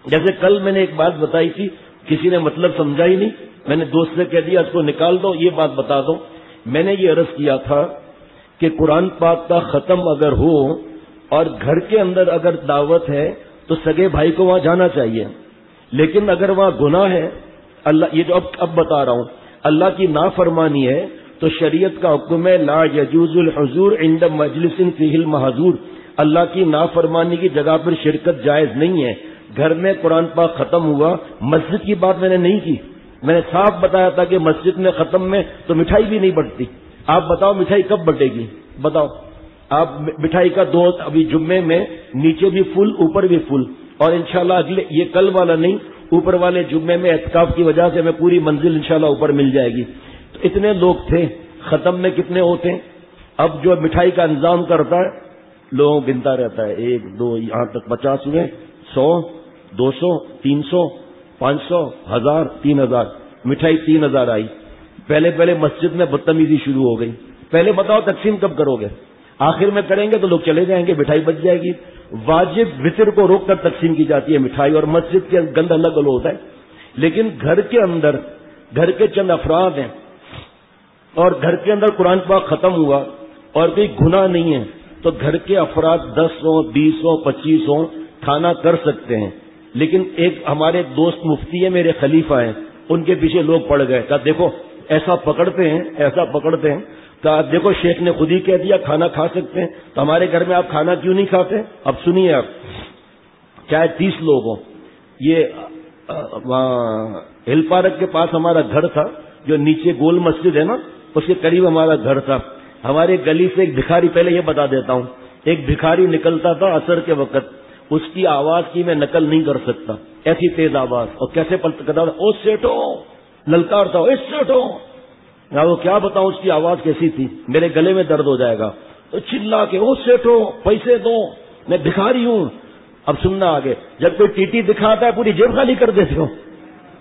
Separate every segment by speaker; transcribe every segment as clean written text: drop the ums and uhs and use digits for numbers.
Speaker 1: جیسے کل میں نے ایک بات بتائی تھی، کسی نے مطلب سمجھا ہی نہیں، میں نے دوست سے کہہ دیا اس کو نکال دو، یہ بات بتا دو۔ میں نے یہ عرض کیا تھا کہ قرآن پاک کا ختم اگر ہو اور گھر کے اندر اگر دعوت ہے تو سگے بھائی کو وہاں جانا چاہیے، لیکن اگر وہاں گناہ ہے، اللہ یہ جو اب بتا رہا ہوں، اللہ کی نافرمانی ہے تو شریعت کا حکم ہے لا یجوز الحضور عند مجلس فیہ المحظور، اللہ کی نافرمانی کی جگہ پر شرکت جائز نہیں ہے۔ گھر میں قرآن پاک ختم ہوا، مسجد کی بات میں نے نہیں کی، میں نے صاف بتایا تھا کہ مسجد میں ختم میں تو مٹھائی بھی نہیں بٹتی۔ آپ بتاؤ مٹھائی کب بٹے گی؟ بتاؤ آپ، مٹھائی کا دو ابھی جمعے میں نیچے بھی فل اوپر بھی فل، اور انشاءاللہ اگلے یہ کل والا نہیں، اوپر والے جمعے میں اعتکاف کی وجہ سے ہمیں پوری منزل انشاءاللہ اوپر مل جائے گی۔ تو اتنے لوگ تھے، ختم میں کتنے ہوتے ہیں؟ اب جو مٹھائی کا انتظام کرتا ہے لوگوں گنتا رہتا ہے، 1 2 یہاں تک 50 ہوئے، 100 200 300 500 1000 3000، مٹھائی 3000 آئی۔ پہلے مسجد میں بدتمیزی شروع ہو گئی، پہلے بتاؤ تقسیم کب کرو گے؟ آخر میں کریں گے تو لوگ چلے جائیں گے، مٹھائی بچ جائے گی۔ واجب وطر کو روک کر تقسیم کی جاتی ہے مٹھائی، اور مسجد کے گند الگ الگ ہوتا ہے، لیکن گھر کے اندر گھر کے چند افراد ہیں اور گھر کے اندر قرآن پاک ختم ہوا اور کوئی گناہ نہیں ہے تو گھر کے افراد 10 ہوں 20 ہوں 25 ہوں کھانا کر سکتے ہیں۔ لیکن ایک ہمارے دوست مفتی ہے، میرے خلیفہ ہیں، ان کے پیچھے لوگ پڑ گئے، کہا دیکھو ایسا پکڑتے ہیں کہا دیکھو شیخ نے خود ہی کہہ دیا کھانا کھا سکتے ہیں، تو ہمارے گھر میں آپ کھانا کیوں نہیں کھاتے؟ اب سنیے، آپ چاہے 30 لوگ ہوں، یہ ہل پارک کے پاس ہمارا گھر تھا، جو نیچے گول مسجد ہے نا، اس کے قریب ہمارا گھر تھا۔ ہمارے گلی سے ایک بھکاری، پہلے یہ بتا دیتا ہوں، ایک بھکاری نکلتا تھا عصر کے وقت، اس کی آواز کی میں نقل نہیں کر سکتا، ایسی تیز آواز، اور کیسے کرتا تھا، او سیٹو، للکارتا ہو، اس سیٹو، وہ کیا بتاؤں اس کی آواز کیسی تھی، میرے گلے میں درد ہو جائے گا، تو چلا کے او سیٹو پیسے دو، میں بھکاری ہوں۔ اب سننا آگے، جب کوئی ٹی ٹی دکھاتا ہے پوری جیب خالی کر دیتے ہو،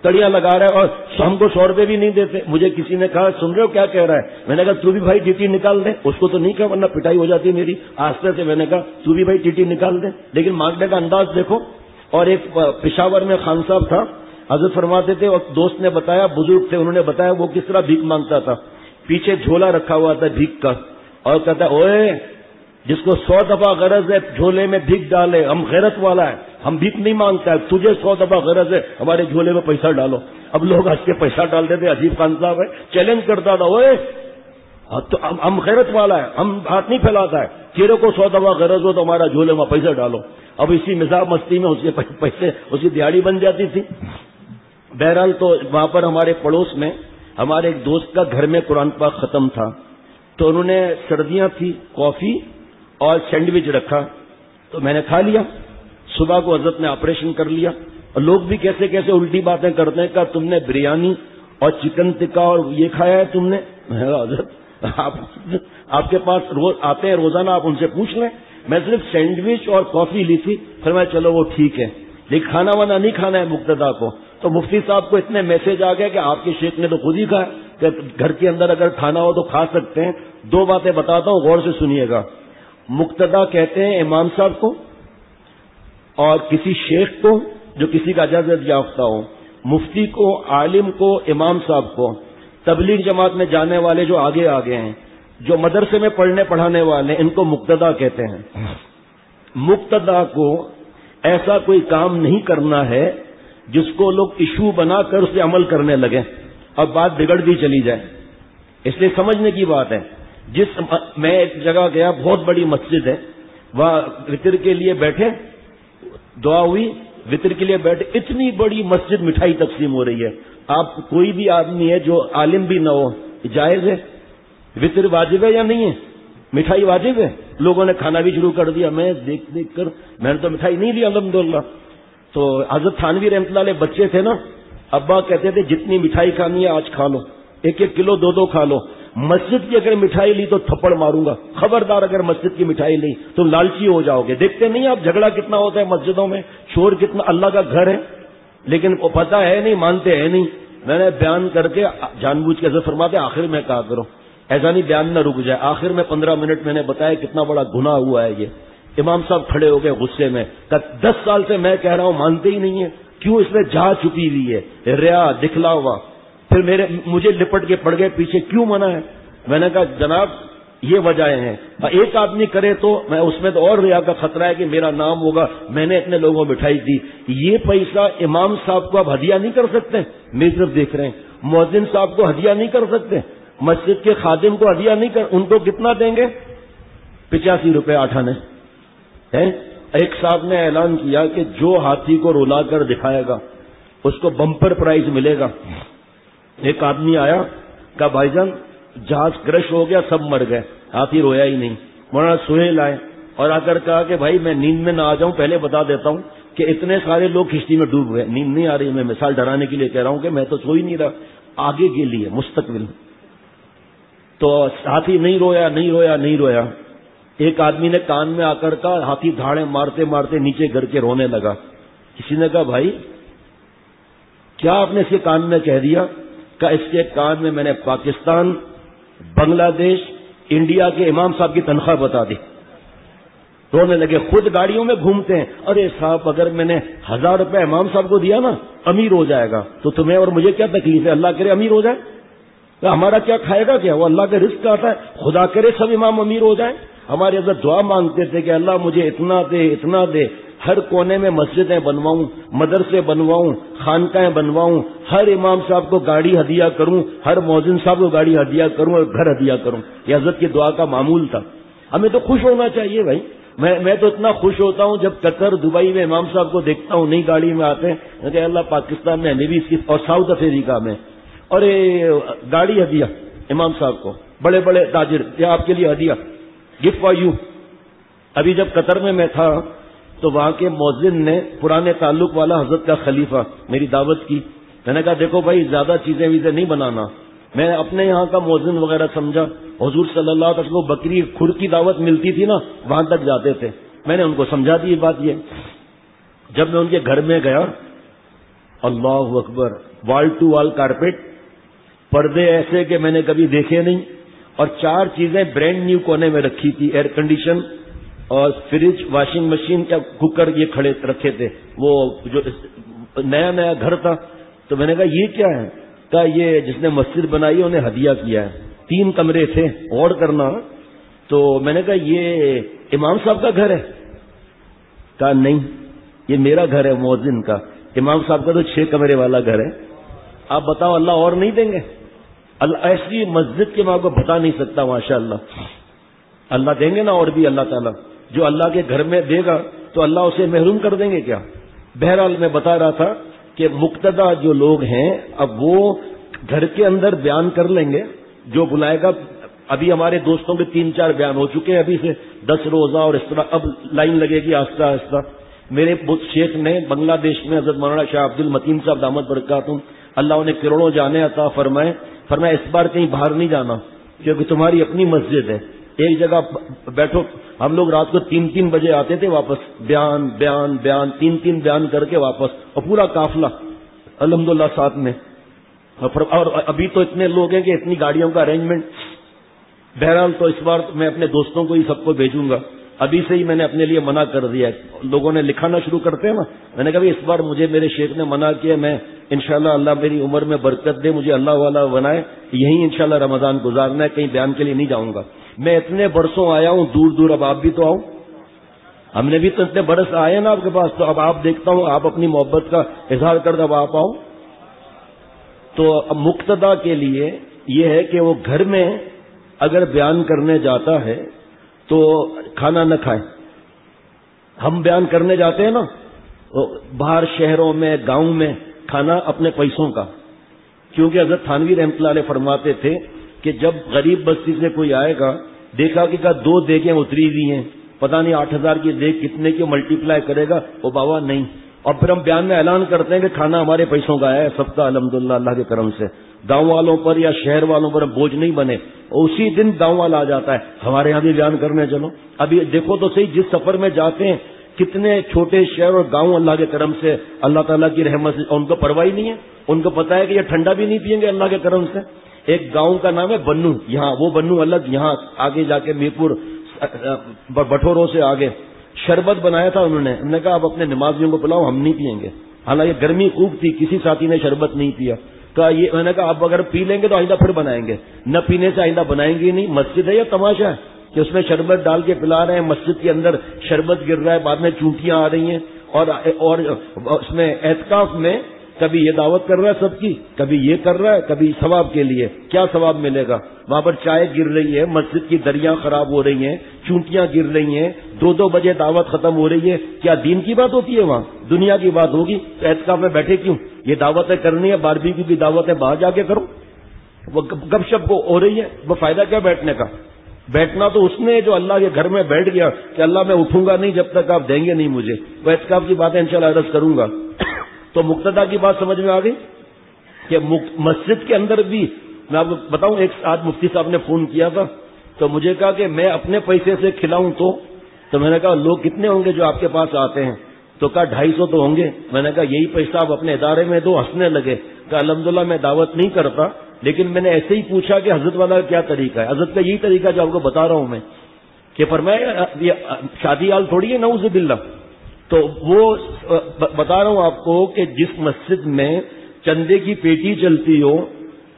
Speaker 1: تڑیاں لگا رہا ہے، اور ہم کو 100 روپے بھی نہیں دیتے۔ مجھے کسی نے کہا سن رہے ہو کیا کہہ رہا ہے؟ میں نے کہا تو بھی بھائی ٹی ٹی نکال دے، اس کو تو نہیں کہا ورنہ پٹائی ہو جاتی میری۔ آستے سے میں نے کہا تو بھی بھائی ٹی ٹی نکال دے، لیکن مانگنے کا انداز دیکھو۔ اور ایک پشاور میں خان صاحب تھا، حضرت فرماتے تھے، اور دوست نے بتایا، بزرگ تھے، انہوں نے بتایا وہ کس طرح بھیک مانگتا تھا۔ پیچھے جھولا رکھا ہوا تھا بھیک کا، اور کہتا اوئے جس کو 100 دفعہ غرض ہے جھولے میں بھیک ڈالے، ہم غیرت والا ہے، ہم بھیک نہیں مانگتا ہے، تجھے 100 دفعہ غرض ہے ہمارے جھولے میں پیسہ ڈالو۔ اب لوگ ہنس کے پیسہ ڈالتے تھے، عجیب خان صاحب ہے، چیلنج کرتا تھا، اوئے تو ہم غیرت والا ہے، ہم ہاتھ نہیں پھیلاتا ہے، تیرے کو 100 دفعہ غرض ہو تو ہمارا جھولے میں پیسہ ڈالو۔ اب اسی مزاح مستی میں اس کے پیسے، اس کی دیہڑی بن جاتی تھی۔ بہرحال تو وہاں پر ہمارے پڑوس میں ہمارے ایک دوست کا گھر میں قرآن پاک ختم تھا، تو انہوں نے سردیاں تھی، کافی اور سینڈوچ رکھا، تو میں نے کھا لیا۔ صبح کو حضرت نے آپریشن کر لیا، اور لوگ بھی کیسے کیسے الٹی باتیں کرتے ہیں، کہا تم نے بریانی اور چکن ٹکا اور یہ کھایا ہے تم نے؟ حضرت آپ کے پاس روز آتے ہیں روزانہ، آپ ان سے پوچھ لیں، میں صرف سینڈوچ اور کافی لی تھی۔ پھر میں چلو وہ ٹھیک ہے، لیکن کھانا وانا نہیں کھانا ہے مقتدا کو۔ تو مفتی صاحب کو اتنے میسج آ گیا کہ آپ کے شیخ نے تو خود ہی کہا کہ گھر کے اندر اگر کھانا ہو تو کھا سکتے ہیں۔ 2 باتیں بتاتا ہوں، غور سے سنیے گا۔ مقتدا کہتے ہیں امام صاحب کو اور کسی شیخ کو جو کسی کا اجازت یافتہ ہو، مفتی کو، عالم کو، امام صاحب کو، تبلیغ جماعت میں جانے والے جو آگے آگے ہیں، جو مدرسے میں پڑھنے پڑھانے والے، ان کو مقتدا کہتے ہیں۔ مقتدا کو ایسا کوئی کام نہیں کرنا ہے جس کو لوگ ایشو بنا کر اس پہ عمل کرنے لگے اور بات بگڑ بھی چلی جائے، اس لیے سمجھنے کی بات ہے۔ میں ایک جگہ گیا، بہت بڑی مسجد ہے، وہاں وطر کے لیے بیٹھے، دعا ہوئی، وطر کے لیے بیٹھے، اتنی بڑی مسجد، مٹھائی تقسیم ہو رہی ہے۔ آپ کوئی بھی آدمی ہے جو عالم بھی نہ ہو، جائز ہے؟ وطر واجب ہے یا نہیں ہے؟ مٹھائی واجب ہے؟ لوگوں نے کھانا بھی شروع کر دیا، میں دیکھ دیکھ کر میں نے تو مٹھائی نہیں لی الحمدللہ۔ تو حضرت تھانوی رحمۃ اللہ علیہ بچے تھے نا، ابا کہتے تھے جتنی مٹھائی کھانی ہے آج کھا لو، 1-1 کلو 2-2 کھا لو۔ مسجد کی اگر مٹھائی لی تو تھپڑ ماروں گا، خبردار اگر مسجد کی مٹھائی لی تو لالچی ہو جاؤ گے۔ دیکھتے نہیں آپ جھگڑا کتنا ہوتا ہے مسجدوں میں، شور کتنا، اللہ کا گھر ہے لیکن وہ پتہ ہے نہیں، مانتے ہیں نہیں۔ میں نے بیان کر کے جان بوجھ کے حضرت فرماتے آخر میں کہا کرو، ایسا نہیں بیان نہ رک جائے۔ آخر میں 15 منٹ میں نے بتایا کتنا بڑا گناہ ہوا ہے یہ، امام صاحب کھڑے ہو گئے غصے میں، 10 سال سے میں کہہ رہا ہوں مانتے ہی نہیں ہے، کیوں اس میں جہاں چھپی ہوئی ہے، ریا دکھلاوا. پھر مجھے لپٹ کے پڑ گئے پیچھے، کیوں منع ہے؟ میں نے کہا جناب یہ وجہیں ہیں، ایک آدمی کرے تو میں اس میں تو اور ریا کا خطرہ ہے کہ میرا نام ہوگا، میں نے اتنے لوگوں مٹھائی دی. یہ پیسہ امام صاحب کو آپ ہدیہ نہیں کر سکتے؟ میری طرف دیکھ رہے ہیں. مؤذن صاحب کو ہدیہ نہیں کر سکتے؟ مسجد کے خادم کو ہدیہ نہیں کر، ان کو کتنا دیں گے؟ 85 روپے 8 آنے. ایک صاحب نے اعلان کیا کہ جو ہاتھی کو رلا کر دکھائے گا اس کو بمپر پرائز ملے گا. ایک آدمی آیا، کہا بھائی جان جہاز کرش ہو گیا، سب مر گئے، ہاتھی رویا ہی نہیں. مولانا سہیل آئے اور آ کر کہا کہ بھائی میں نیند میں نہ آ جاؤں، پہلے بتا دیتا ہوں کہ اتنے سارے لوگ کشتی میں ڈوب گئے، نیند نہیں آ رہی، میں مثال ڈرانے کے لیے کہہ رہا ہوں کہ میں تو سو ہی نہیں رہا، آگے کے لیے مستقبل. تو ہاتھی نہیں رویا نہیں رویا نہیں رویا. ایک آدمی نے کان میں آ کر کہا، ہاتھی دھاڑے مارتے مارتے نیچے گر کے رونے لگا. کسی نے کہا بھائی کیا آپ نے اس کے کان میں کہہ دیا؟ کہ اس کے کان میں نے پاکستان، بنگلہ دیش، انڈیا کے امام صاحب کی تنخواہ بتا دی. رونے لگے. خود گاڑیوں میں گھومتے ہیں. ارے صاحب اگر میں نے 1000 روپے امام صاحب کو دیا نا امیر ہو جائے گا، تو تمہیں اور مجھے کیا تکلیف ہے؟ اللہ کرے امیر ہو جائے، تو ہمارا کیا کھائے گا کیا؟ وہ اللہ کا رزق آتا ہے. خدا کرے سب امام امیر ہو جائیں. ہمارے حضرت دعا مانگتے تھے کہ اللہ مجھے اتنا دے اتنا دے، ہر کونے میں مسجدیں بنواؤں، مدرسے بنواؤں، خانقاہیں بنواؤں، ہر امام صاحب کو گاڑی ہدیہ کروں، ہر مؤذن صاحب کو گاڑی ہدیہ کروں اور گھر ہدیہ کروں. یہ حضرت کی دعا کا معمول تھا. ہمیں تو خوش ہونا چاہیے بھائی. میں تو اتنا خوش ہوتا ہوں جب قطر دبئی میں امام صاحب کو دیکھتا ہوں، نئی گاڑی میں آتے ہیں کہ اللہ پاکستان میں ہمیں بھی اس کی، اور ساؤتھ افریقہ میں، اور گاڑی ہدیہ امام صاحب کو، بڑے بڑے تاجر، یہ آپ کے لیے ہدیہ، گفٹ فار یو. ابھی جب قطر میں تھا تو وہاں کے مؤذن نے پرانے تعلق والا حضرت کا خلیفہ میری دعوت کی. میں نے کہا دیکھو بھائی زیادہ چیزیں ویزیں نہیں بنانا. میں اپنے یہاں کا مؤذن وغیرہ سمجھا. حضور صلی اللہ علیہ وسلم کو بکری کھر کی دعوت ملتی تھی نا، وہاں تک جاتے تھے. میں نے ان کو سمجھا دی بات. یہ جب میں ان کے گھر میں گیا، اللہ اکبر، وال ٹو وال کارپیٹ، پردے ایسے کہ میں نے کبھی دیکھے نہیں، اور 4 چیزیں برینڈ نیو کونے میں رکھی تھی، ایئر کنڈیشن اور فریج، واشنگ مشین یا کوکر یہ کھڑے رکھے تھے. وہ جو نیا نیا گھر تھا. تو میں نے کہا یہ کیا ہے؟ کہا یہ جس نے مسجد بنائی ہے انہیں ہدیہ کیا ہے. 3 کمرے تھے، غور کرنا. تو میں نے کہا یہ امام صاحب کا گھر ہے؟ کہا نہیں یہ میرا گھر ہے مؤذن کا. امام صاحب کا تو 6 کمرے والا گھر ہے. آپ بتاؤ اللہ اور نہیں دیں گے؟ اللہ ایسی مسجد کے ماں کو بتا نہیں سکتا. ماشاء اللہ دیں گے نا. اور بھی اللہ تعالیٰ جو اللہ کے گھر میں دے گا تو اللہ اسے محروم کر دیں گے کیا؟ بہرحال میں بتا رہا تھا کہ مقتدی جو لوگ ہیں اب وہ گھر کے اندر بیان کر لیں گے جو بلائے گا. ابھی ہمارے دوستوں کے 3-4 بیان ہو چکے ہیں ابھی سے 10 روزہ اور اس طرح. اب لائن لگے گی آہستہ آہستہ. میرے شیخ نے بنگلہ دیش میں حضرت مولانا شاہ عبد المتین صاحب دامت برکاتہم، اللہ انہیں کروڑوں جانے عطا فرمائے، فرمایا اس بار کہیں باہر نہیں جانا کیونکہ تمہاری اپنی مسجد ہے، ایک جگہ بیٹھو. ہم لوگ رات کو 3 بجے آتے تھے واپس، بیان 3 بیان کر کے واپس، اور پورا قافلہ الحمدللہ ساتھ میں. اور ابھی تو اتنے لوگ ہیں کہ اتنی گاڑیوں کا ارینجمنٹ. بہرحال تو اس بار میں اپنے دوستوں کو ہی سب کو بھیجوں گا. ابھی سے ہی میں نے اپنے لیے منع کر دیا ہے. لوگوں نے لکھانا شروع کرتے ہیں نا، میں نے کہا اس بار مجھے میرے شیخ نے منع کیا. میں انشاءاللہ اللہ میری عمر میں برکت دے، مجھے اللہ والا بنائے، یہیں انشاءاللہ رمضان گزارنا ہے، کہیں بیان کے لیے نہیں جاؤں گا. میں اتنے برسوں آیا ہوں دور دور، اب آپ بھی تو آؤ. ہم نے بھی تو اتنے برس آئے نا آپ کے پاس، تو اب آپ دیکھتا ہوں آپ اپنی محبت کا اظہار کر دو، اب آپ آؤ. تو اب مقتدی کے لیے یہ ہے کہ وہ گھر میں اگر بیان کرنے جاتا ہے تو کھانا نہ کھائے. ہم بیان کرنے جاتے ہیں نا باہر شہروں میں گاؤں میں، کھانا اپنے پیسوں کا. کیونکہ حضرت تھانوی رحمۃ اللہ علیہ فرماتے تھے کہ جب غریب بستی سے کوئی آئے گا، دیکھا کہ 2 دیگیں اتری ہوئی ہیں، پتہ نہیں 8000 کی دیگ کتنے کی ملٹیپلائی کرے گا، وہ بابا نہیں. اور پھر ہم بیان میں اعلان کرتے ہیں کہ کھانا ہمارے پیسوں کا ہے سب کا الحمدللہ اللہ کے کرم سے. گاؤں والوں پر یا شہر والوں پر بوجھ نہیں بنے. اسی دن گاؤں والا آ جاتا ہے ہمارے یہاں بھی بیان کرنے چلو. ابھی دیکھو تو صحیح جس سفر میں جاتے ہیں کتنے چھوٹے شہر اور گاؤں اللہ کے کرم سے اللہ تعالیٰ کی رحمت سے، ان کو پرواہ نہیں ہے. ان کو پتا ہے کہ یہ ٹھنڈا بھی نہیں پئیں گے اللہ کے کرم سے. ایک گاؤں کا نام ہے بنو، یہاں وہ بنو الگ، یہاں آگے جا کے میرپور بٹوروں سے آگے شربت بنایا تھا انہوں نے کہا آپ اپنے نمازیوں کو پلاؤ، ہم نہیں پئیں گے. حالانکہ گرمی خوب تھی، کسی ساتھی نے شربت نہیں پیا. کہا یہ میں نے کہا آپ اگر پی لیں گے تو آئندہ پھر بنائیں گے، نہ پینے سے آئندہ بنائیں گے نہیں. مسجد ہے یا تماشا ہے کہ اس میں شربت ڈال کے پلا رہے ہیں؟ مسجد کے اندر شربت گر رہا ہے، بعد میں چونٹیاں آ رہی ہیں، اور اس میں اعتکاف میں کبھی یہ دعوت کر رہا ہے سب کی، کبھی یہ کر رہا ہے، کبھی ثواب کے لیے. کیا ثواب ملے گا؟ وہاں پر چائے گر رہی ہے، مسجد کی دریاں خراب ہو رہی ہیں، چونٹیاں گر رہی ہیں، 2 بجے دعوت ختم ہو رہی ہے. کیا دین کی بات ہوتی ہے وہاں؟ دنیا کی بات ہوگی. تو اعتکاف میں بیٹھے کیوں؟ یہ دعوتیں کرنی ہے، باربیکیو کی دعوتیں باہر جا کے کرو. وہ گپ شپ کو ہو رہی ہے، وہ فائدہ کیا بیٹھنے کا؟ بیٹھنا تو اس نے جو اللہ کے گھر میں بیٹھ گیا کہ اللہ میں اٹھوں گا نہیں جب تک آپ دیں گے نہیں مجھے. وہ اعتکاف کی باتیں انشاءاللہ عرض کروں گا. تو مقتدا کی بات سمجھ میں آ گئی کہ مسجد کے اندر بھی میں آپ کو بتاؤں، ایک آج مفتی صاحب نے فون کیا تھا تو مجھے کہا کہ میں اپنے پیسے سے کھلاؤں تو میں نے کہا لوگ کتنے ہوں گے جو آپ کے پاس آتے ہیں؟ تو کہا 250 تو ہوں گے. میں نے کہا یہی پیسہ آپ اپنے ادارے میں دو. ہنسنے لگے. کہا الحمدللہ میں دعوت نہیں کرتا، لیکن میں نے ایسے ہی پوچھا کہ حضرت والا کا کیا طریقہ ہے. حضرت کا یہی طریقہ جو آپ کو بتا رہا ہوں میں کہ فرمایا یہ شادی حال تھوڑی ہے نعوذ باللہ. تو وہ بتا رہا ہوں آپ کو کہ جس مسجد میں چندے کی پیٹی چلتی ہو،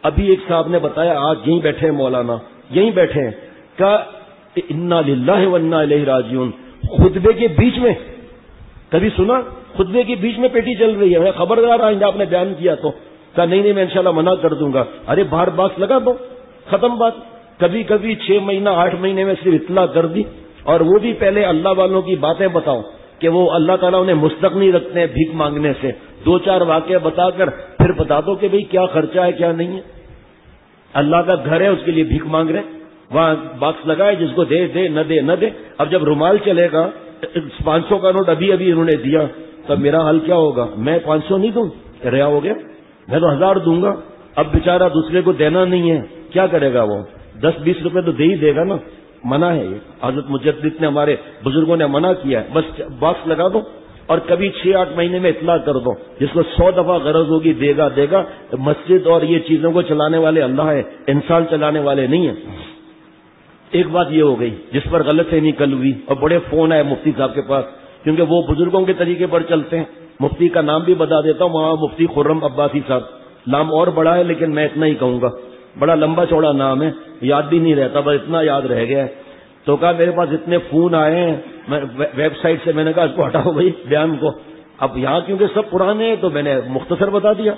Speaker 1: ابھی ایک صاحب نے بتایا آج یہیں بیٹھے ہیں مولانا، یہیں بیٹھے ہیں، کہا انا للہ و انا الیہ راجعون. خطبے کے بیچ میں کبھی سنا؟ خطبے کے بیچ میں پیٹی چل رہی ہے. میں خبردار آئندہ آپ نے بیان کیا تو کہا نہیں میں انشاءاللہ منع کر دوں گا. ارے باہر باکس لگا دو، ختم بات. کبھی کبھی 6 مہینہ 8 مہینے میں صرف اطلاع کر دی، اور وہ بھی پہلے اللہ والوں کی باتیں بتاؤ کہ وہ اللہ تعالیٰ انہیں مستغنی رکھتے ہیں بھیک مانگنے سے. 2-4 واقعے بتا کر پھر بتا دو کہ بھئی کیا خرچہ ہے کیا نہیں ہے. اللہ کا گھر ہے، اس کے لیے بھیک مانگ رہے ہیں. وہاں باکس لگائے، جس کو دے دے، نہ دے نہ دے. اب جب رومال چلے گا، 500 کا نوٹ ابھی انہوں نے دیا، تب میرا حال کیا ہوگا؟ میں 500 نہیں دوں، ریا ہو گیا. میں تو 1000 دوں گا. اب بیچارہ دوسرے کو دینا نہیں ہے، کیا کرے گا وہ؟ 10-20 روپے تو دے ہی دے گا نا. منع ہے یہ. حضرت مجدد نے، ہمارے بزرگوں نے منع کیا ہے. بس باکس لگا دو اور کبھی 6-8 مہینے میں اطلاع کر دو. جس کو 100 دفعہ غرض ہوگی دے گا. مسجد اور یہ چیزوں کو چلانے والے اللہ ہے، انسان چلانے والے نہیں ہیں. ایک بات یہ ہو گئی جس پر غلط فہمی کل ہوئی، اور بڑے فون آئے مفتی صاحب کے پاس، کیونکہ وہ بزرگوں کے طریقے پر چلتے ہیں. مفتی کا نام بھی بتا دیتا ہوں، وہاں مفتی خرم عباسی صاحب. نام اور بڑا ہے لیکن میں اتنا ہی کہوں گا، بڑا لمبا چوڑا نام ہے، یاد بھی نہیں رہتا، بس اتنا یاد رہ گیا ہے. تو کہا میرے پاس اتنے فون آئے ہیں ویب سائٹ سے. میں نے کہا اس کو ہٹاؤ بھائی بیان کو. اب یہاں کیونکہ سب پرانے ہیں تو میں نے مختصر بتا دیا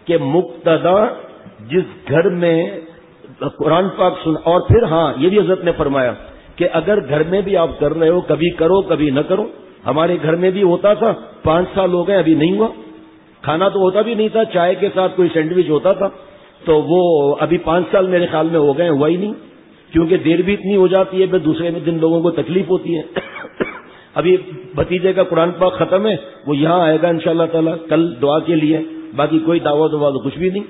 Speaker 1: کہ مقتدا جس گھر میں قرآن پاک سنا. اور پھر ہاں یہ بھی حضرت نے فرمایا کہ اگر گھر میں بھی آپ کر رہے ہو، کبھی کرو کبھی نہ کرو. ہمارے گھر میں بھی ہوتا تھا، 5 سال ہو گئے ابھی نہیں ہوا. کھانا تو ہوتا بھی نہیں تھا، چائے کے ساتھ کوئی سینڈوچ ہوتا تھا، تو وہ ابھی 5 سال میرے خیال میں ہو گئے، ہوا ہی نہیں. کیونکہ دیر بھی اتنی ہو جاتی ہے، پھر دوسرے دن لوگوں کو تکلیف ہوتی ہے. ابھی بھتیجے کا قرآن پاک ختم ہے، وہ یہاں آئے گا انشاءاللہ تعالی کل دعا کے لیے. باقی کوئی دعوت کچھ بھی نہیں،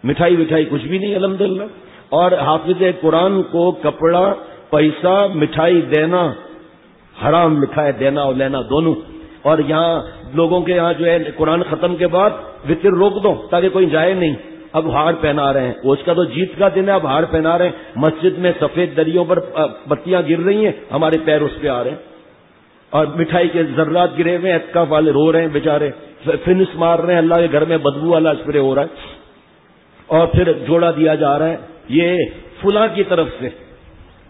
Speaker 1: مٹھائی وٹھائی کچھ بھی نہیں الحمدللہ. اور حافظ قرآن کو کپڑا، پیسہ، مٹھائی دینا حرام لکھا ہے، دینا اور لینا دونوں. اور یہاں لوگوں کے یہاں جو ہے قرآن ختم کے بعد وطر روک دو تاکہ کوئی جائے نہیں. اب ہار پہنا رہے ہیں، اس کا تو جیت کا دن ہے، اب ہار پہنا رہے ہیں. مسجد میں سفید دریوں پر بتیاں گر رہی ہیں، ہمارے پیر اس پہ آ رہے ہیں، اور مٹھائی کے ذرات گرے ہوئے ہیں. اعتکاف والے رو رہے ہیں بیچارے، فنس مار رہے ہیں. اللہ کے گھر میں بدبو والا اسپرے ہو رہا ہے. اور پھر جوڑا دیا جا رہا ہے یہ فلاں کی طرف سے.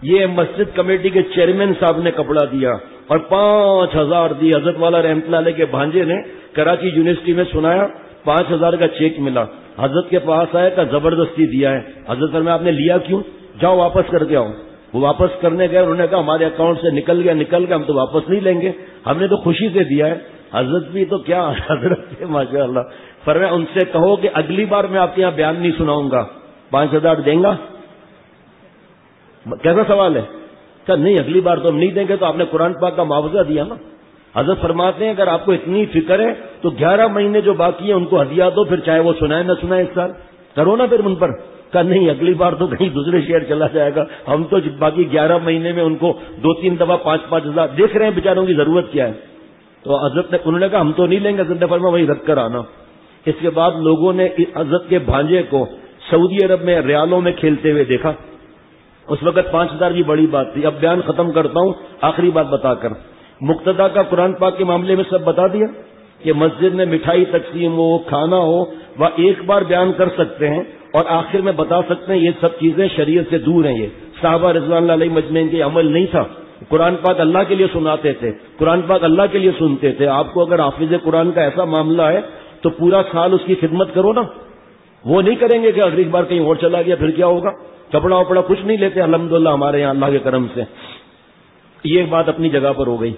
Speaker 1: یہ مسجد کمیٹی کے چیئرمین صاحب نے کپڑا دیا اور 5000 دی. حضرت والا رحمت اللہ علیہ کے بھانجے نے کراچی یونیورسٹی میں سنایا، 5000 کا چیک ملا. حضرت کے پاس آیا کہ زبردستی دیا ہے. حضرت میں آپ نے لیا کیوں؟ جاؤ واپس کر کے آؤ. وہ واپس کرنے گئے، انہوں نے کہا ہمارے اکاؤنٹ سے نکل گیا، ہم تو واپس نہیں لیں گے، ہم نے تو خوشی سے دیا ہے. حضرت بھی تو کیا حضرت ماشاء اللہ. فرمایا ان سے کہو کہ اگلی بار میں آپ کے یہاں بیان نہیں سناؤں گا. 5000 دیں گا؟ کیسا سوال ہے؟ کہ نہیں اگلی بار تو ہم نہیں دیں گے. تو آپ نے قرآن پاک کا معاوضہ دیا نا. حضرت فرماتے ہیں اگر آپ کو اتنی فکر ہے تو 11 مہینے جو باقی ہیں ان کو ہدیہ دو، پھر چاہے وہ سنائے نہ سنائے اس سال، کرو نا پھر ان پر. کہ نہیں اگلی بار تو کہیں دوسرے شہر چلا جائے گا، ہم تو باقی 11 مہینے میں ان کو 2-3 دفعہ 5-5 ہزار دیکھ رہے ہیں بیچاروں کی ضرورت کیا ہے. تو حضرت نے انہوں نے کہا ہم تو نہیں لیں گے. حضرت نے فرمایا وہی رکھ کر آنا. اس کے بعد لوگوں نے حضرت کے بھانجے کو سعودی عرب میں ریالوں میں کھیلتے ہوئے دیکھا. اس وقت 5000 بھی بڑی بات تھی. اب بیان ختم کرتا ہوں آخری بات بتا کر مقتدا کا قرآن پاک کے معاملے میں سب بتا دیا کہ مسجد میں مٹھائی تقسیم ہو، کھانا ہو، وہ ایک بار بیان کر سکتے ہیں اور آخر میں بتا سکتے ہیں یہ سب چیزیں شریعت سے دور ہیں. یہ صحابہ رضوان اللہ علیہ مجمعین کے عمل نہیں تھا. قرآن پاک اللہ کے لیے سناتے تھے، قرآن پاک اللہ کے لیے سنتے تھے. آپ کو اگر حافظ قرآن کا ایسا معاملہ ہے تو پورا سال اس کی خدمت کرو نا. وہ نہیں کریں گے کہ اگلی بار کہیں اور چلا گیا پھر کیا ہوگا. کپڑا وپڑا کچھ نہیں لیتے الحمدللہ ہمارے یہاں اللہ کے کرم سے. یہ ایک بات اپنی جگہ پر ہو گئی.